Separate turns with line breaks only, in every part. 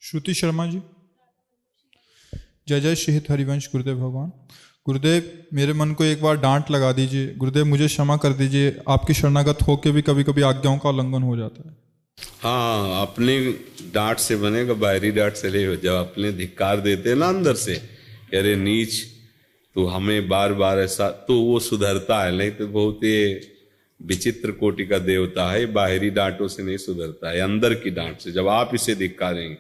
श्रुति शर्मा जी। जय जय श्री हित हरिवंश गुरुदेव भगवान। गुरुदेव, मेरे मन को एक बार डांट लगा दीजिए। गुरुदेव, मुझे क्षमा कर दीजिए। आपकी शरणागत होके भी कभी कभी आज्ञाओं का उल्लंघन हो जाता है।
हाँ, अपने डांट से बनेगा, बाहरी डांट से नहीं। जब अपने धिक्कार देते ना अंदर से, अरे नीच, तो हमें बार बार ऐसा, तो वो सुधरता है। नहीं तो बहुत ये विचित्र कोटि का देवता है, बाहरी डांटों से नहीं सुधरता है, अंदर की डांट से। जब आप इसे धिक्कारेंगे,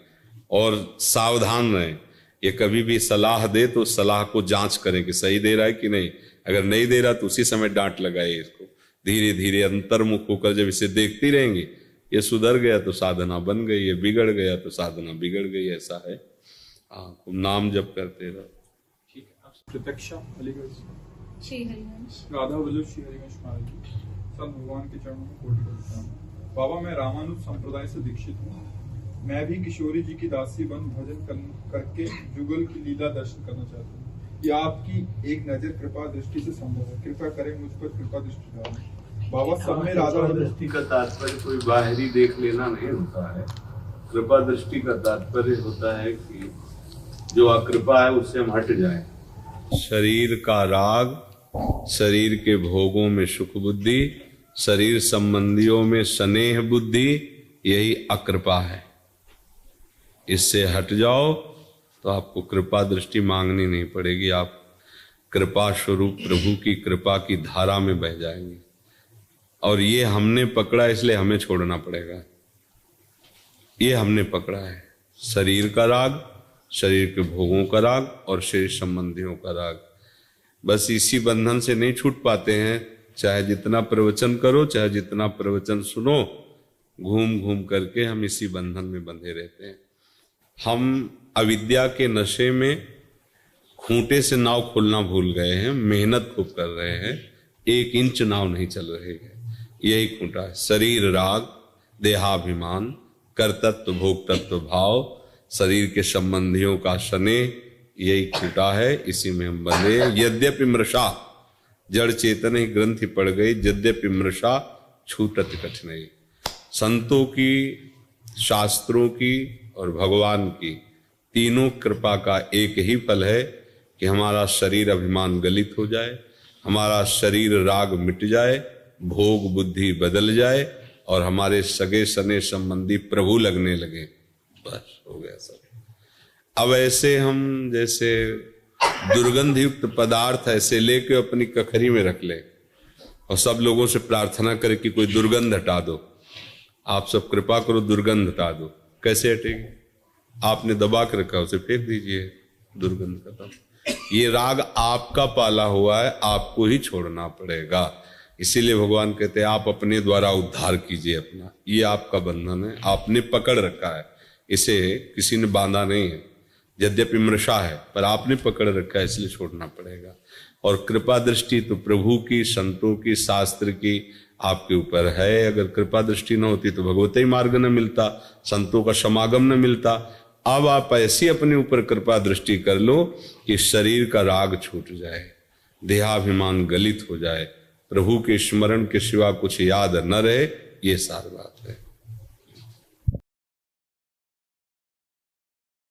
और सावधान रहें, ये कभी भी सलाह दे तो सलाह को जांच करें कि सही दे रहा है कि नहीं। अगर नहीं दे रहा तो उसी समय डांट लगाए इसको। धीरे धीरे अंतर्मुख होकर जब इसे देखती रहेंगी, ये सुधर गया तो साधना बन गई, ये बिगड़ गया तो साधना बिगड़ गई। ऐसा है। हाँ, नाम जप करते रहो।
ठीक है। प्रत्यक्षा अलीगढ़ से।
श्री हरिवंश।
राधा वल्लभ श्री हरिवंश महाराज जी, सब भगवान के चरणों में कोटि करता हूँ। बाबा, मैं रामानुज संप्रदाय से दीक्षित हूँ। मैं भी किशोरी जी की दासी बन भजन करके जुगल की लीला दर्शन करना चाहता हूँ। यह आपकी एक नजर कृपा दृष्टि से संभव है। कृपा करें, मुझ पर कृपा दृष्टि डालें। बाबा, सब में राधा
दृष्टि का तात्पर्य कोई बाहरी देख लेना नहीं होता है। कृपा दृष्टि का तात्पर्य होता है कि जो अकृपा है उससे हम हट जाए। शरीर का राग, शरीर के भोगों में सुख बुद्धि, शरीर संबंधियों में स्नेह बुद्धि, यही अकृपा है। इससे हट जाओ तो आपको कृपा दृष्टि मांगनी नहीं पड़ेगी। आप कृपा स्वरूप प्रभु की कृपा की धारा में बह जाएंगे। और ये हमने पकड़ा, इसलिए हमें छोड़ना पड़ेगा। ये हमने पकड़ा है, शरीर का राग, शरीर के भोगों का राग और शरीर संबंधियों का राग। बस इसी बंधन से नहीं छूट पाते हैं। चाहे जितना प्रवचन करो, चाहे जितना प्रवचन सुनो, घूम घूम करके हम इसी बंधन में बंधे रहते हैं। हम अविद्या के नशे में खूंटे से नाव खोलना भूल गए हैं। मेहनत खूब कर रहे हैं, 1 इंच नाव नहीं चल रही है। यही खूंटा है। शरीर राग, देहाभिमान, कर्तृत्व भोक्तृत्व भाव, शरीर के संबंधियों का स्नेह, यही खूंटा है। इसी में हम बंधे। यद्यपि मृषा, जड़ चेतन ही ग्रंथि पड़ गई, यद्यपि मृषा छूटत कठिनाई। संतों की, शास्त्रों की और भगवान की तीनों कृपा का एक ही फल है कि हमारा शरीर अभिमान गलित हो जाए, हमारा शरीर राग मिट जाए, भोग बुद्धि बदल जाए और हमारे सगे सने संबंधी प्रभु लगने लगे। बस हो गया सब। अब ऐसे हम जैसे दुर्गंध युक्त पदार्थ ऐसे लेके अपनी कखरी में रख ले और सब लोगों से प्रार्थना करे कि कोई दुर्गंध हटा दो, आप सब कृपा करो दुर्गंध हटा दो। कैसे हटेगी? आपने दबा के रखा, उसे फेंक दीजिए, दुर्गंध खत्म। ये राग आपका पाला हुआ है, आपको ही छोड़ना पड़ेगा। इसीलिए भगवान कहते हैं आप अपने द्वारा उद्धार कीजिए अपना। ये आपका बंधन है, आपने पकड़ रखा है, इसे किसी ने बांधा नहीं है। यद्यपि मृषा है पर आपने पकड़ रखा है, इसलिए छोड़ना पड़ेगा। और कृपा दृष्टि तो प्रभु की, संतों की, शास्त्र की आपके ऊपर है। अगर कृपा दृष्टि न होती तो भगवती मार्ग न मिलता, संतों का समागम न मिलता। अब आप ऐसी अपने ऊपर कृपा दृष्टि कर लो कि शरीर का राग छूट जाए, देहाभिमान गलित हो जाए, प्रभु के स्मरण के सिवा कुछ याद न रहे। ये सारी बात है।